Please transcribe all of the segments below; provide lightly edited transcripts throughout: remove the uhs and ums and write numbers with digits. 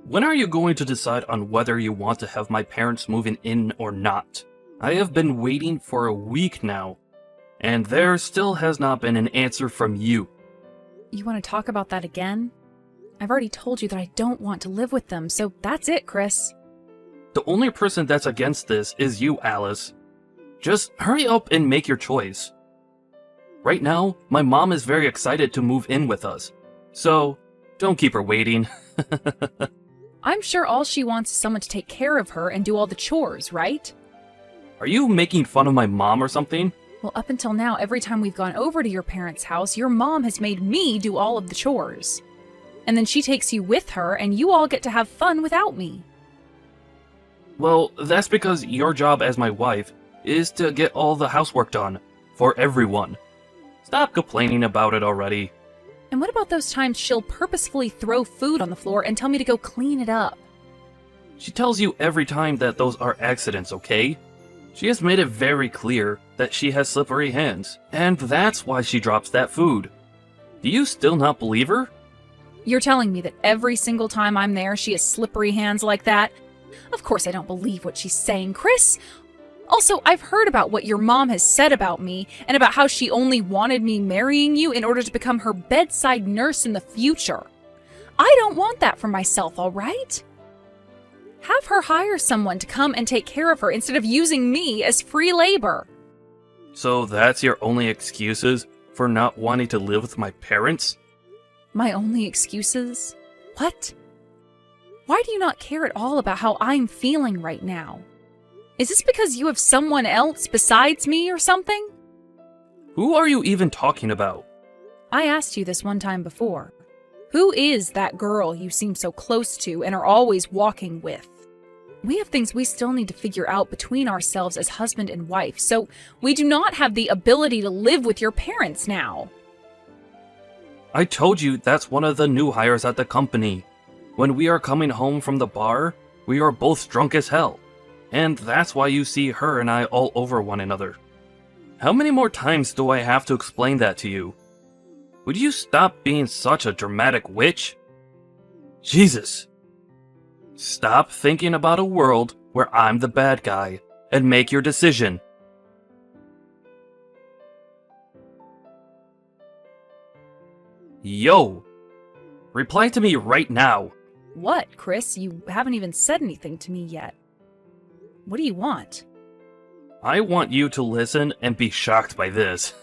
When are you going to decide on whether you want to have my parents moving in or not? I have been waiting for a week now, and there still has not been an answer from you. You want to talk about that again? I've already told you that I don't want to live with them, so that's it, Chris. The only person that's against this is you, Alice. Just hurry up and make your choice. Right now, my mom is very excited to move in with us, so don't keep her waiting. I'm sure all she wants is someone to take care of her and do all the chores, right? Are you making fun of my mom or something? Well, up until now, every time we've gone over to your parents' house, your mom has made me do all of the chores. And then she takes you with her, and you all get to have fun without me. Well, that's because your job as my wife is to get all the housework done, for everyone. Stop complaining about it already. And what about those times she'll purposefully throw food on the floor and tell me to go clean it up? She tells you every time that those are accidents, okay? She has made it very clear that she has slippery hands, and that's why she drops that food. Do you still not believe her? You're telling me that every single time I'm there, she has slippery hands like that? Of course I don't believe what she's saying, Chris. Also, I've heard about what your mom has said about me, and about how she only wanted me marrying you in order to become her bedside nurse in the future. I don't want that for myself, all right? Have her hire someone to come and take care of her instead of using me as free labor. So that's your only excuses for not wanting to live with my parents? My only excuses? What? Why do you not care at all about how I'm feeling right now? Is this because you have someone else besides me or something? Who are you even talking about? I asked you this one time before. Who is that girl you seem so close to and are always walking with? We have things we still need to figure out between ourselves as husband and wife, so we do not have the ability to live with your parents now. I told you that's one of the new hires at the company. When we are coming home from the bar, we are both drunk as hell. And that's why you see her and I all over one another. How many more times do I have to explain that to you? Would you stop being such a dramatic witch? Jesus! Stop thinking about a world where I'm the bad guy, and make your decision. Yo! Reply to me right now. What, Chris? You haven't even said anything to me yet. What do you want? I want you to listen and be shocked by this.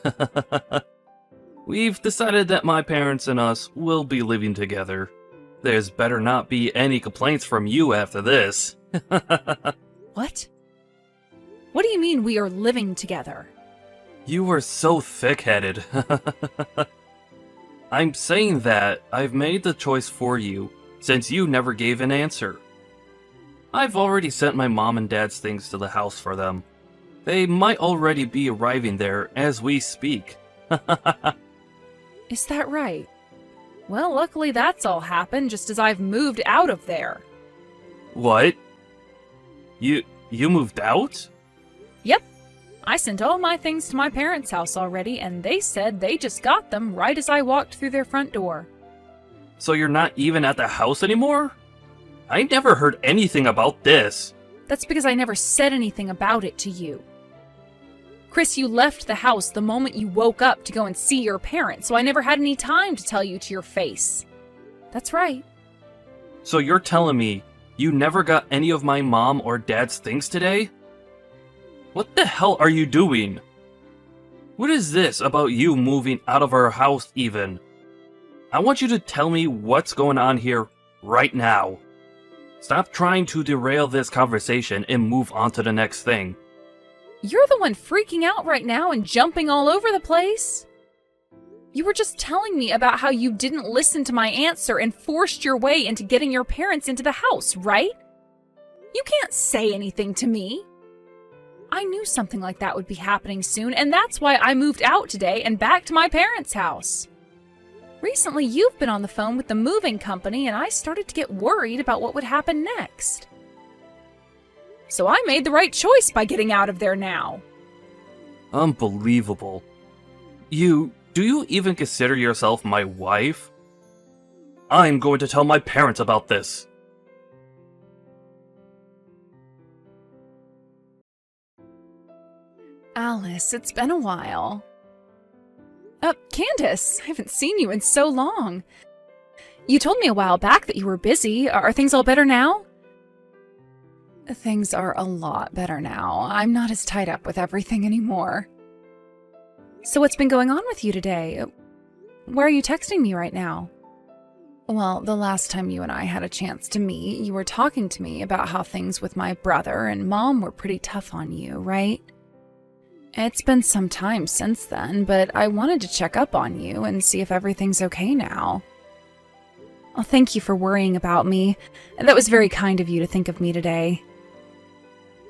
We've decided that my parents and us will be living together. There's better not be any complaints from you after this. What? What do you mean we are living together? You are so thick-headed. I'm saying that I've made the choice for you, since you never gave an answer. I've already sent my mom and dad's things to the house for them. They might already be arriving there as we speak. Is that right? Well, luckily that's all happened just as I've moved out of there. What? You moved out? Yep. I sent all my things to my parents' house already, and they said they just got them right as I walked through their front door. So you're not even at the house anymore? I never heard anything about this. That's because I never said anything about it to you. Chris, you left the house the moment you woke up to go and see your parents, so I never had any time to tell you to your face. That's right. So you're telling me you never got any of my mom or dad's things today? What the hell are you doing? What is this about you moving out of our house even? I want you to tell me what's going on here right now. Stop trying to derail this conversation and move on to the next thing. You're the one freaking out right now and jumping all over the place. You were just telling me about how you didn't listen to my answer and forced your way into getting your parents into the house, right? You can't say anything to me. I knew something like that would be happening soon, and that's why I moved out today and back to my parents' house. Recently, you've been on the phone with the moving company, and I started to get worried about what would happen next. So I made the right choice by getting out of there now. Unbelievable. Do you even consider yourself my wife? I'm going to tell my parents about this. Alice, it's been a while. Candace, I haven't seen you in so long. You told me a while back that you were busy. Are things all better now? Things are a lot better now. I'm not as tied up with everything anymore. So what's been going on with you today? Where are you texting me right now? Well, the last time you and I had a chance to meet, you were talking to me about how things with my brother and Mom were pretty tough on you, right? It's been some time since then, but I wanted to check up on you and see if everything's okay now. Well, thank you for worrying about me. That was very kind of you to think of me today.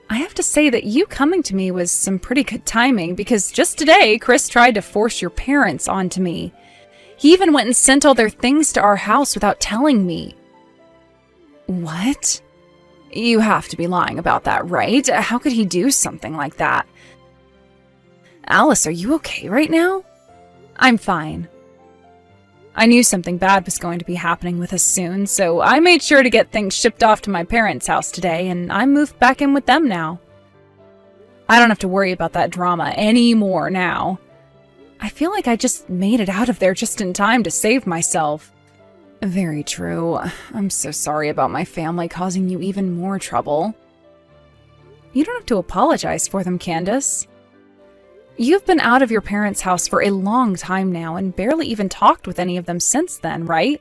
I have to say that you coming to me was some pretty good timing, because just today, Chris tried to force your parents onto me. He even went and sent all their things to our house without telling me. What? You have to be lying about that, right? How could he do something like that? Alice, are you okay right now? I'm fine. I knew something bad was going to be happening with us soon, so I made sure to get things shipped off to my parents' house today, and I moved back in with them now. I don't have to worry about that drama anymore now. I feel like I just made it out of there just in time to save myself. Very true. I'm so sorry about my family causing you even more trouble. You don't have to apologize for them, Candace. You've been out of your parents' house for a long time now and barely even talked with any of them since then, right?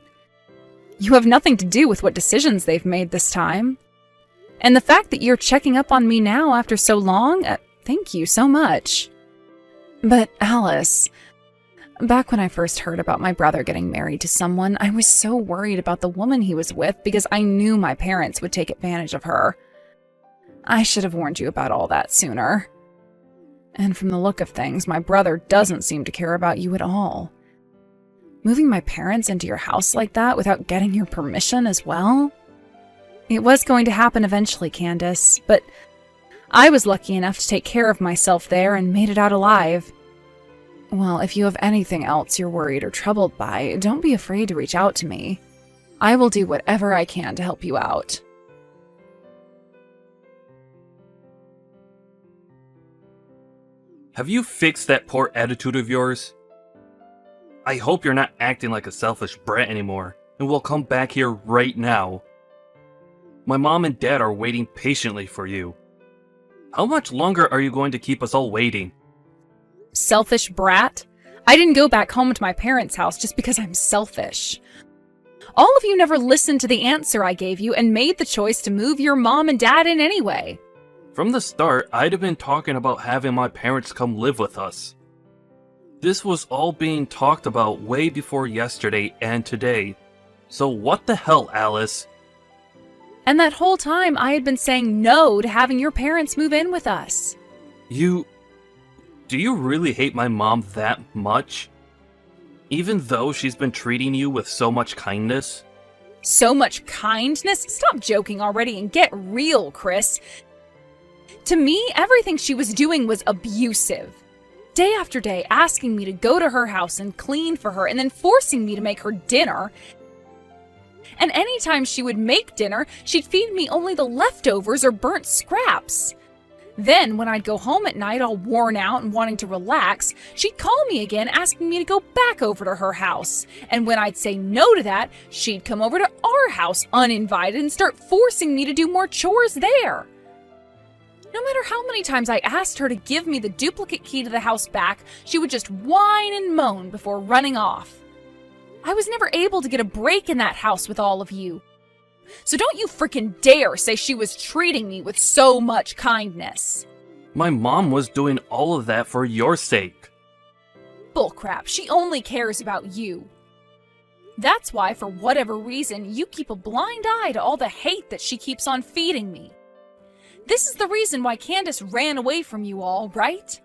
You have nothing to do with what decisions they've made this time. And the fact that you're checking up on me now after so long, thank you so much. But Alice, back when I first heard about my brother getting married to someone, I was so worried about the woman he was with because I knew my parents would take advantage of her. I should have warned you about all that sooner. And from the look of things, my brother doesn't seem to care about you at all. Moving my parents into your house like that without getting your permission as well? It was going to happen eventually, Candace, but I was lucky enough to take care of myself there and made it out alive. Well, if you have anything else you're worried or troubled by, don't be afraid to reach out to me. I will do whatever I can to help you out. Have you fixed that poor attitude of yours? I hope you're not acting like a selfish brat anymore, and will come back here right now. My mom and dad are waiting patiently for you. How much longer are you going to keep us all waiting? Selfish brat? I didn't go back home to my parents' house just because I'm selfish. All of you never listened to the answer I gave you and made the choice to move your mom and dad in anyway. From the start, I'd have been talking about having my parents come live with us. This was all being talked about way before yesterday and today. So what the hell, Alice? And that whole time I had been saying no to having your parents move in with us. Do you really hate my mom that much? Even though she's been treating you with so much kindness? So much kindness? Stop joking already and get real, Chris. To me, everything she was doing was abusive. Day after day, asking me to go to her house and clean for her, and then forcing me to make her dinner. And anytime she would make dinner, she'd feed me only the leftovers or burnt scraps. Then, when I'd go home at night all worn out and wanting to relax, she'd call me again asking me to go back over to her house. And when I'd say no to that, she'd come over to our house uninvited and start forcing me to do more chores there. No matter how many times I asked her to give me the duplicate key to the house back, she would just whine and moan before running off. I was never able to get a break in that house with all of you. So don't you frickin' dare say she was treating me with so much kindness. My mom was doing all of that for your sake. Bullcrap, she only cares about you. That's why, for whatever reason, you keep a blind eye to all the hate that she keeps on feeding me. This is the reason why Candace ran away from you all, right?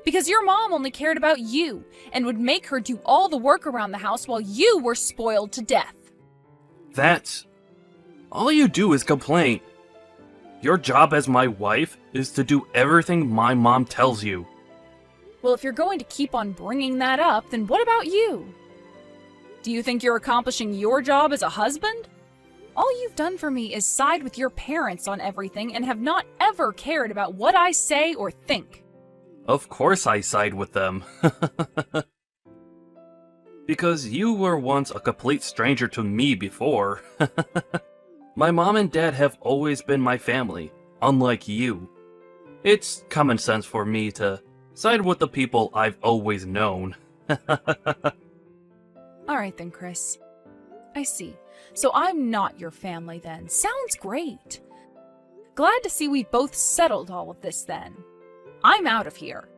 Because your mom only cared about you and would make her do all the work around the house while you were spoiled to death. All you do is complain. Your job as my wife is to do everything my mom tells you. Well, if you're going to keep on bringing that up, then what about you? Do you think you're accomplishing your job as a husband? All you've done for me is side with your parents on everything and have not ever cared about what I say or think. Of course I side with them. Because you were once a complete stranger to me before. My mom and dad have always been my family, unlike you. It's common sense for me to side with the people I've always known. Alright then, Chris. I see. So I'm not your family then. Sounds great. Glad to see we've both settled all of this then. I'm out of here.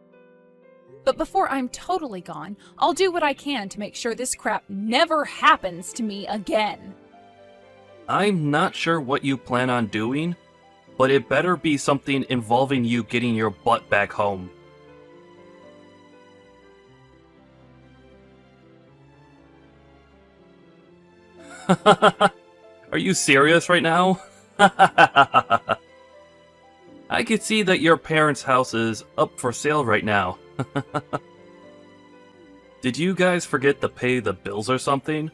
But before I'm totally gone, I'll do what I can to make sure this crap never happens to me again. I'm not sure what you plan on doing, but it better be something involving you getting your butt back home. Are you serious right now? I can see that your parents' house is up for sale right now. Did you guys forget to pay the bills or something?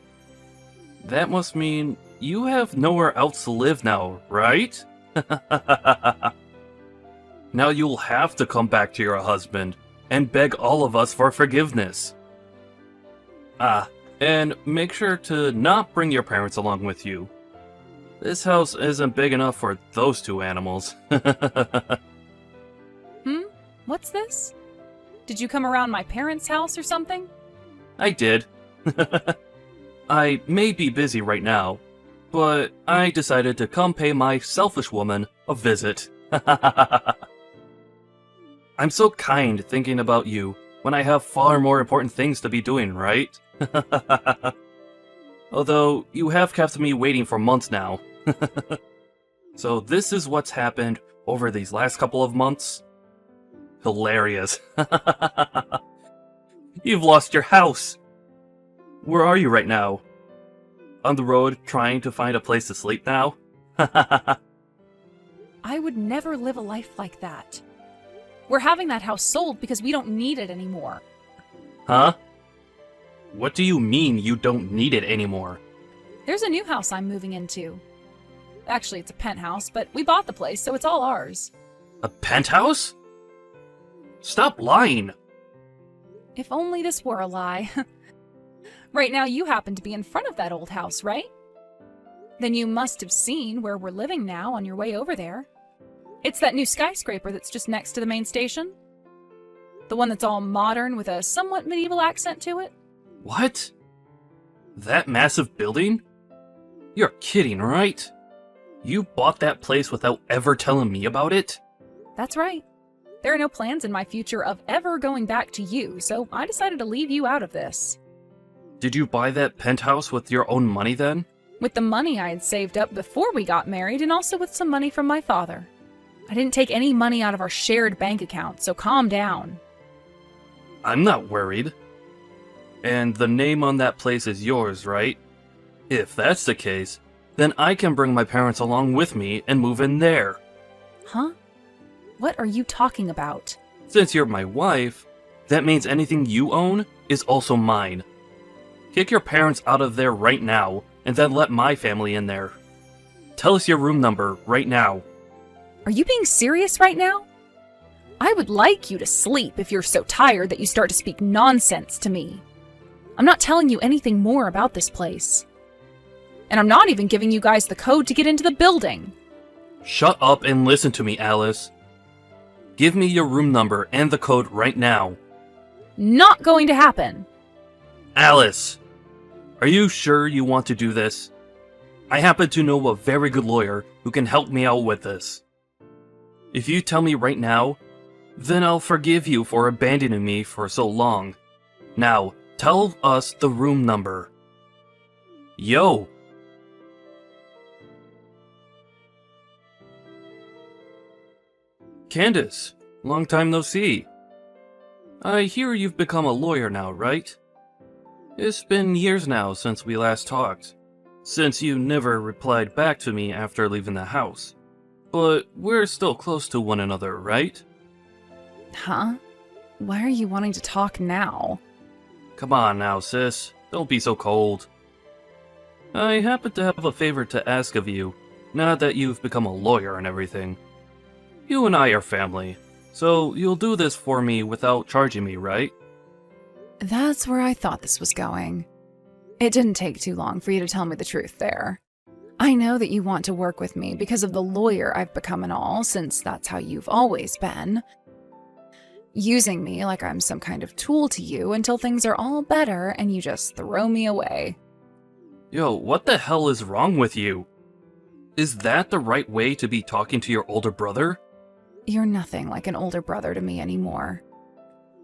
That must mean you have nowhere else to live now, right? Now you'll have to come back to your husband and beg all of us for forgiveness. Ah, and make sure to not bring your parents along with you. This house isn't big enough for those two animals. What's this? Did you come around my parents' house or something? I did. I may be busy right now, but I decided to come pay my selfish woman a visit. I'm so kind thinking about you when I have far more important things to be doing, right? Although, you have kept me waiting for months now. So this is what's happened over these last couple of months? Hilarious. You've lost your house. Where are you right now? On the road trying to find a place to sleep now? I would never live a life like that. We're having that house sold because we don't need it anymore. Huh? What do you mean you don't need it anymore? There's a new house I'm moving into. Actually, it's a penthouse, but we bought the place, so it's all ours. A penthouse? Stop lying! If only this were a lie. Right now, you happen to be in front of that old house, right? Then you must have seen where we're living now on your way over there. It's that new skyscraper that's just next to the main station. The one that's all modern with a somewhat medieval accent to it. What? That massive building? You're kidding, right? You bought that place without ever telling me about it? That's right. There are no plans in my future of ever going back to you, so I decided to leave you out of this. Did you buy that penthouse with your own money then? With the money I had saved up before we got married, and also with some money from my father. I didn't take any money out of our shared bank account, so calm down. I'm not worried. And the name on that place is yours, right? If that's the case, then I can bring my parents along with me and move in there. Huh? What are you talking about? Since you're my wife, that means anything you own is also mine. Kick your parents out of there right now, and then let my family in there. Tell us your room number right now. Are you being serious right now? I would like you to sleep if you're so tired that you start to speak nonsense to me. I'm not telling you anything more about this place. And I'm not even giving you guys the code to get into the building. Shut up and listen to me, Alice. Give me your room number and the code right now. Not going to happen. Alice! Are you sure you want to do this? I happen to know a very good lawyer who can help me out with this. If you tell me right now, then I'll forgive you for abandoning me for so long. Now, tell us the room number. Yo! Candace, long time no see. I hear you've become a lawyer now, right? It's been years now since we last talked, since you never replied back to me after leaving the house. But we're still close to one another, right? Huh? Why are you wanting to talk now? Come on now, sis. Don't be so cold. I happen to have a favor to ask of you, now that you've become a lawyer and everything. You and I are family, So you'll do this for me without charging me, right? That's where I thought this was going. It didn't take too long for you to tell me the truth there. I know that you want to work with me because of the lawyer I've become and all, since that's how you've always been. Using me like I'm some kind of tool to you until things are all better and you just throw me away. Yo, what the hell is wrong with you? Is that the right way to be talking to your older brother? You're nothing like an older brother to me anymore.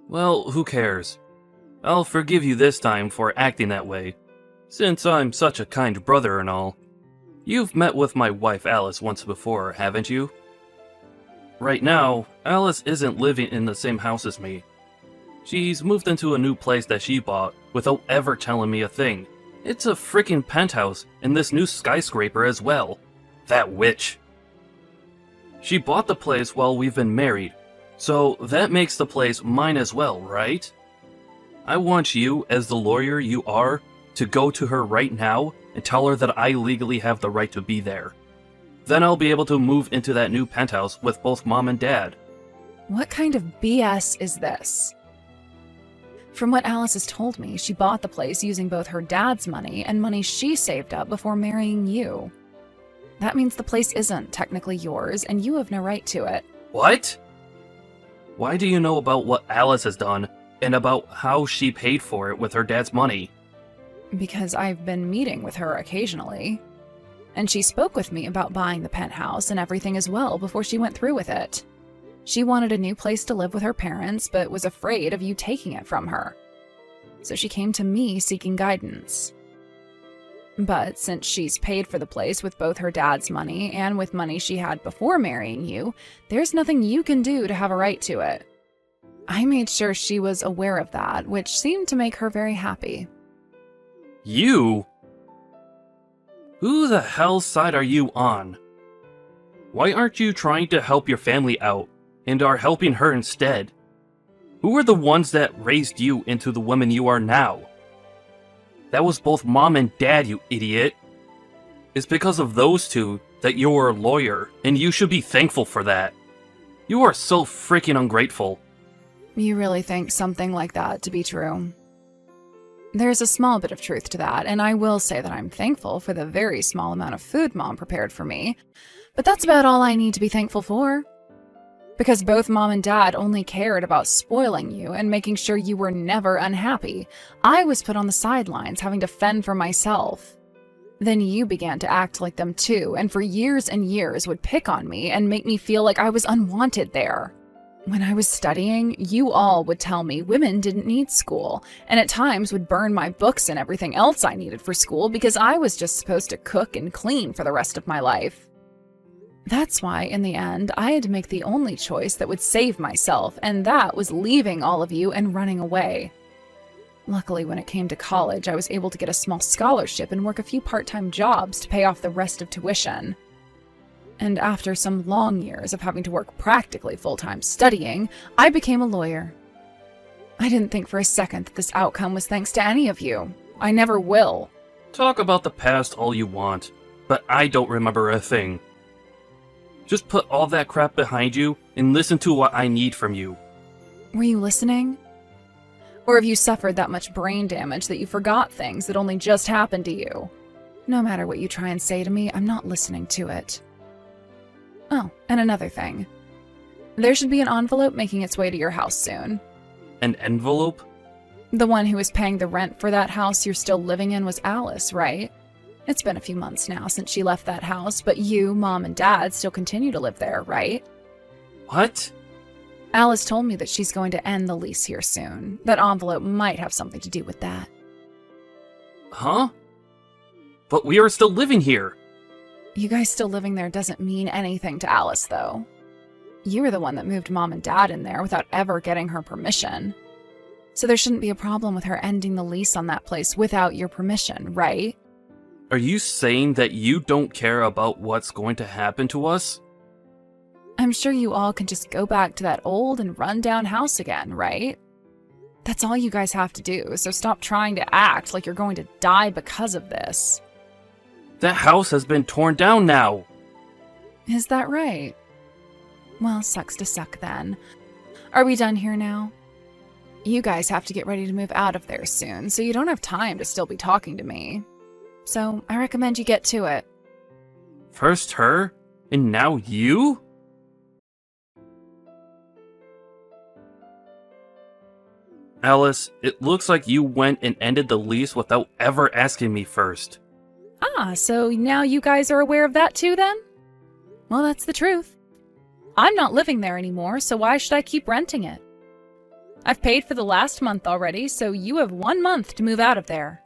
Well, who cares? I'll forgive you this time for acting that way, since I'm such a kind brother and all. You've met with my wife Alice once before, haven't you? Right now, Alice isn't living in the same house as me. She's moved into a new place that she bought without ever telling me a thing. It's a freaking penthouse in this new skyscraper as well. That witch. She bought the place while we've been married, so that makes the place mine as well, right? I want you, as the lawyer you are, to go to her right now and tell her that I legally have the right to be there. Then I'll be able to move into that new penthouse with both Mom and Dad. What kind of BS is this? From what Alice has told me, she bought the place using both her dad's money and money she saved up before marrying you. That means the place isn't technically yours, and you have no right to it. What? Why do you know about what Alice has done, and about how she paid for it with her dad's money? Because I've been meeting with her occasionally. And she spoke with me about buying the penthouse and everything as well before she went through with it. She wanted a new place to live with her parents, but was afraid of you taking it from her. So she came to me seeking guidance. But since she's paid for the place with both her dad's money and with money she had before marrying you, there's nothing you can do to have a right to it. I made sure she was aware of that, which seemed to make her very happy. You? Who the hell's side are you on? Why aren't you trying to help your family out, and are helping her instead? Who are the ones that raised you into the woman you are now? That was both Mom and Dad, you idiot. It's because of those two that you're a lawyer, and you should be thankful for that. You are so freaking ungrateful. You really think something like that to be true? There's a small bit of truth to that, and I will say that I'm thankful for the very small amount of food Mom prepared for me, but that's about all I need to be thankful for. Because both Mom and Dad only cared about spoiling you and making sure you were never unhappy, I was put on the sidelines having to fend for myself. Then you began to act like them too, and for years and years would pick on me and make me feel like I was unwanted there. When I was studying, you all would tell me women didn't need school, and at times would burn my books and everything else I needed for school because I was just supposed to cook and clean for the rest of my life. That's why, in the end, I had to make the only choice that would save myself, and that was leaving all of you and running away. Luckily, when it came to college, I was able to get a small scholarship and work a few part-time jobs to pay off the rest of tuition. And after some long years of having to work practically full-time studying, I became a lawyer. I didn't think for a second that this outcome was thanks to any of you. I never will. Talk about the past all you want, but I don't remember a thing. Just put all that crap behind you and listen to what I need from you. Were you listening? Or have you suffered that much brain damage that you forgot things that only just happened to you? No matter what you try and say to me, I'm not listening to it. Oh, and another thing. There should be an envelope making its way to your house soon. An envelope? The one who was paying the rent for that house you're still living in was Alice, right? It's been a few months now since she left that house, but you, Mom, and Dad still continue to live there, right? What? Alice told me that she's going to end the lease here soon. That envelope might have something to do with that. Huh? But we are still living here. You guys still living there doesn't mean anything to Alice, though. You were the one that moved Mom and Dad in there without ever getting her permission. So there shouldn't be a problem with her ending the lease on that place without your permission, right? Are you saying that you don't care about what's going to happen to us? I'm sure you all can just go back to that old and run-down house again, right? That's all you guys have to do, so stop trying to act like you're going to die because of this. That house has been torn down now. Is that right? Well, sucks to suck then. Are we done here now? You guys have to get ready to move out of there soon, so you don't have time to still be talking to me. So I recommend you get to it. First her, and now you? Alice, it looks like you went and ended the lease without ever asking me first. Ah, so now you guys are aware of that too then? Well, that's the truth. I'm not living there anymore, so why should I keep renting it? I've paid for the last month already, so you have 1 month to move out of there.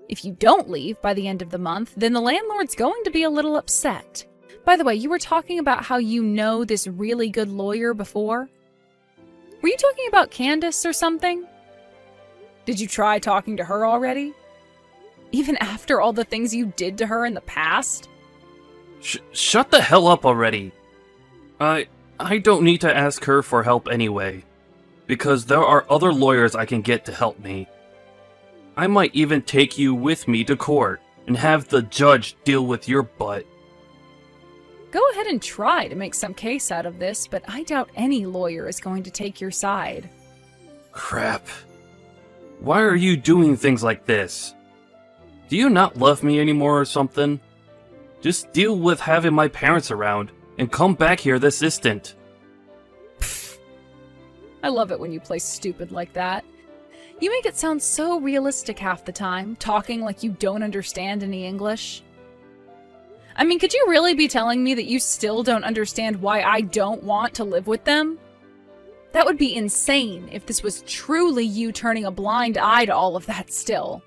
If you don't leave by the end of the month, then the landlord's going to be a little upset. By the way, you were talking about how you know this really good lawyer before? Were you talking about Candace or something? Did you try talking to her already? Even after all the things you did to her in the past? Shut the hell up already. I don't need to ask her for help anyway, because there are other lawyers I can get to help me. I might even take you with me to court and have the judge deal with your butt. Go ahead and try to make some case out of this, but I doubt any lawyer is going to take your side. Crap. Why are you doing things like this? Do you not love me anymore or something? Just deal with having my parents around and come back here this instant. Pfft. I love it when you play stupid like that. You make it sound so realistic half the time, talking like you don't understand any English. I mean, could you really be telling me that you still don't understand why I don't want to live with them? That would be insane if this was truly you turning a blind eye to all of that still.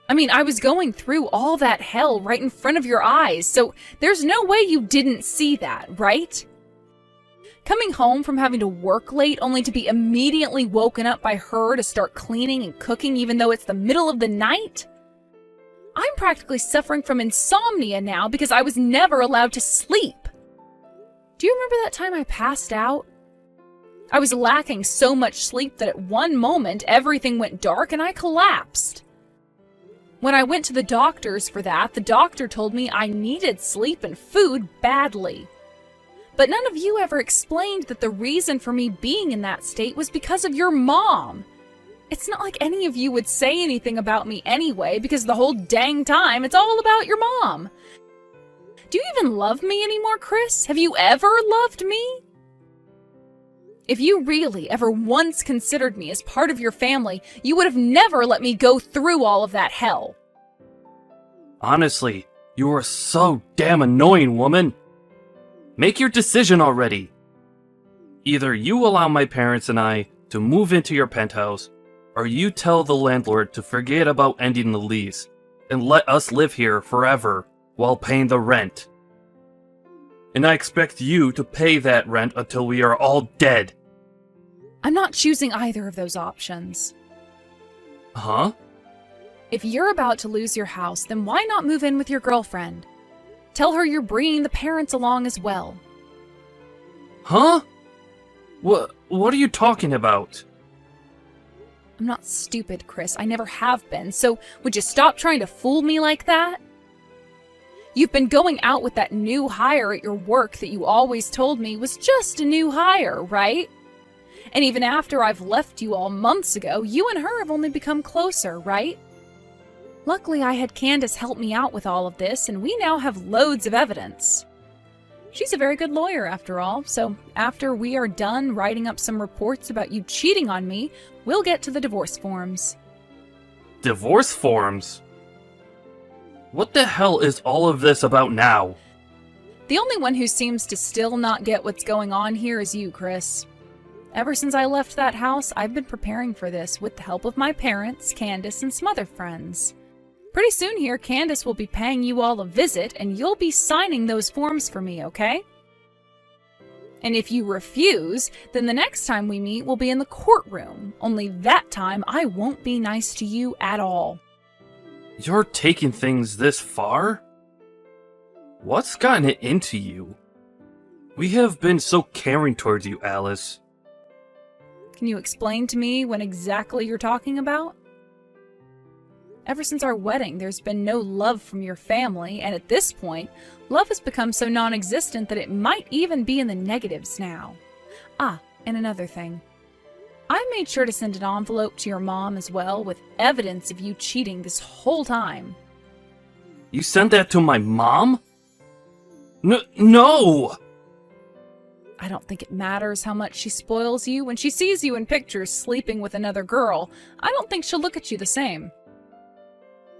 I mean, I was going through all that hell right in front of your eyes, so there's no way you didn't see that, right? Coming home from having to work late only to be immediately woken up by her to start cleaning and cooking even though it's the middle of the night? I'm practically suffering from insomnia now because I was never allowed to sleep. Do you remember that time I passed out? I was lacking so much sleep that at one moment everything went dark and I collapsed. When I went to the doctors for that, the doctor told me I needed sleep and food badly. But none of you ever explained that the reason for me being in that state was because of your mom. It's not like any of you would say anything about me anyway, because the whole dang time it's all about your mom. Do you even love me anymore, Chris? Have you ever loved me? If you really ever once considered me as part of your family, you would have never let me go through all of that hell. Honestly, you are so damn annoying, woman. Make your decision already. Either you allow my parents and I to move into your penthouse, or you tell the landlord to forget about ending the lease and let us live here forever while paying the rent. And I expect you to pay that rent until we are all dead. I'm not choosing either of those options. Huh? If you're about to lose your house, then why not move in with your girlfriend? Tell her you're bringing the parents along as well. Huh? What are you talking about? I'm not stupid, Chris. I never have been, so would you stop trying to fool me like that? You've been going out with that new hire at your work that you always told me was just a new hire, right? And even after I've left you all months ago, you and her have only become closer, right? Luckily, I had Candace help me out with all of this, and we now have loads of evidence. She's a very good lawyer, after all, so after we are done writing up some reports about you cheating on me, we'll get to the divorce forms. Divorce forms? What the hell is all of this about now? The only one who seems to still not get what's going on here is you, Chris. Ever since I left that house, I've been preparing for this with the help of my parents, Candace, and some other friends. Pretty soon here, Candace will be paying you all a visit, and you'll be signing those forms for me, okay? And if you refuse, then the next time we meet will be in the courtroom. Only that time, I won't be nice to you at all. You're taking things this far? What's gotten it into you? We have been so caring towards you, Alice. Can you explain to me what exactly you're talking about? Ever since our wedding, there's been no love from your family, and at this point, love has become so non-existent that it might even be in the negatives now. Ah, And another thing. I made sure to send an envelope to your mom as well with evidence of you cheating this whole time. You sent that to my mom? No! I don't think it matters how much she spoils you. When she sees you in pictures sleeping with another girl, I don't think she'll look at you the same.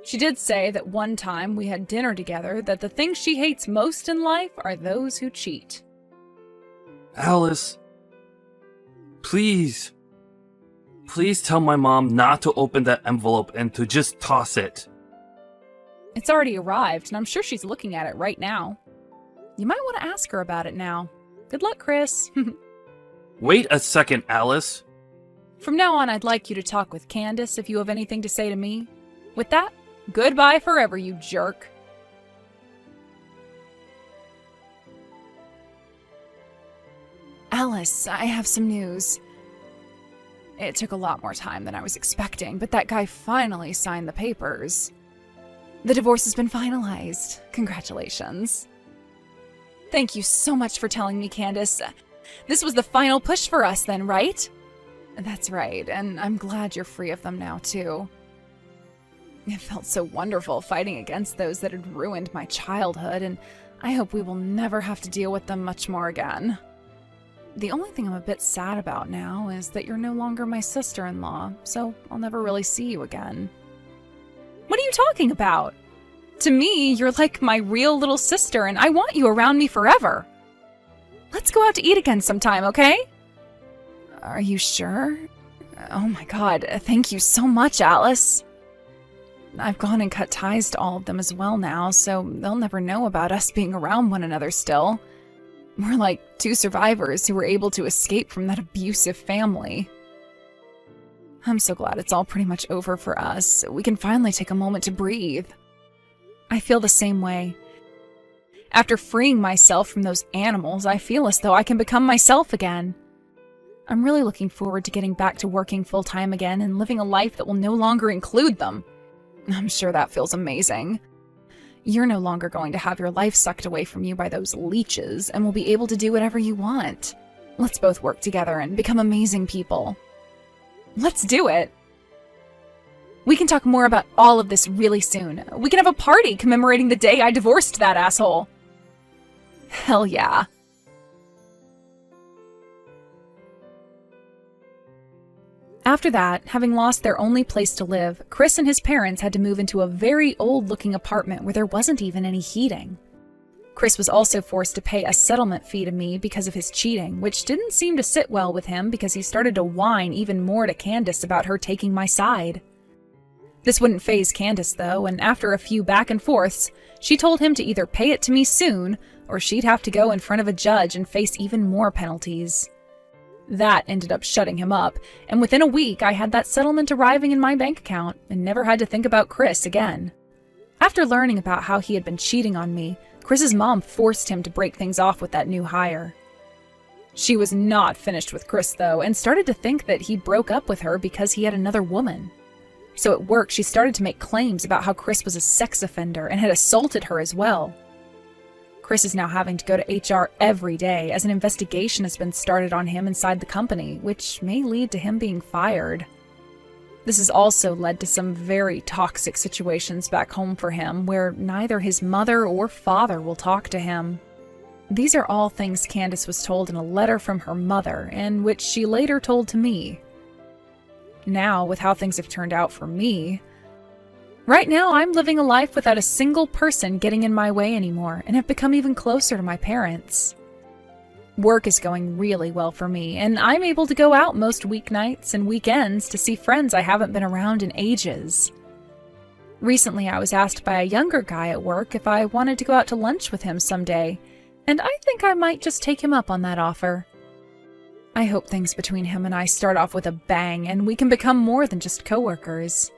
She did say that one time we had dinner together that the things she hates most in life are those who cheat. Alice, please tell my mom not to open that envelope and to just toss it. It's already arrived, and I'm sure she's looking at it right now. You might want to ask her about it now. Good luck, Chris. Wait a second, Alice. From now on, I'd like you to talk with Candace if you have anything to say to me. With that, goodbye forever, you jerk. Alice, I have some news. It took a lot more time than I was expecting, but that guy finally signed the papers. The divorce has been finalized. Congratulations. Thank you so much for telling me, Candace. This was the final push for us then, right? That's right, and I'm glad you're free of them now, too. It felt so wonderful fighting against those that had ruined my childhood, and I hope we will never have to deal with them much more again. The only thing I'm a bit sad about now is that you're no longer my sister-in-law, so I'll never really see you again. What are you talking about? To me, you're like my real little sister, and I want you around me forever. Let's go out to eat again sometime, okay? Are you sure? Oh my god, thank you so much, Alice. I've gone and cut ties to all of them as well now, so they'll never know about us being around one another still. We're like two survivors who were able to escape from that abusive family. I'm so glad it's all pretty much over for us. We can finally take a moment to breathe. I feel the same way. After freeing myself from those animals, I feel as though I can become myself again. I'm really looking forward to getting back to working full-time again and living a life that will no longer include them. I'm sure that feels amazing. You're no longer going to have your life sucked away from you by those leeches and will be able to do whatever you want. Let's both work together and become amazing people. Let's do it. We can talk more about all of this really soon. We can have a party commemorating the day I divorced that asshole. Hell yeah. After that, having lost their only place to live, Chris and his parents had to move into a very old-looking apartment where there wasn't even any heating. Chris was also forced to pay a settlement fee to me because of his cheating, which didn't seem to sit well with him because he started to whine even more to Candace about her taking my side. This wouldn't faze Candace, though, and after a few back and forths, she told him to either pay it to me soon, or she'd have to go in front of a judge and face even more penalties. That ended up shutting him up, and within a week I had that settlement arriving in my bank account and never had to think about Chris again. After learning about how he had been cheating on me, Chris's mom forced him to break things off with that new hire. She was not finished with Chris, though, and started to think that he broke up with her because he had another woman. So at work, she started to make claims about how Chris was a sex offender and had assaulted her as well. Chris is now having to go to HR every day as an investigation has been started on him inside the company, which may lead to him being fired. This has also led to some very toxic situations back home for him, where neither his mother or father will talk to him. These are all things Candace was told in a letter from her mother, and which she later told to me. Now, with how things have turned out for me, right now I'm living a life without a single person getting in my way anymore, and have become even closer to my parents. Work is going really well for me, and I'm able to go out most weeknights and weekends to see friends I haven't been around in ages. Recently, I was asked by a younger guy at work if I wanted to go out to lunch with him someday, and I think I might just take him up on that offer. I hope things between him and I start off with a bang, and we can become more than just coworkers.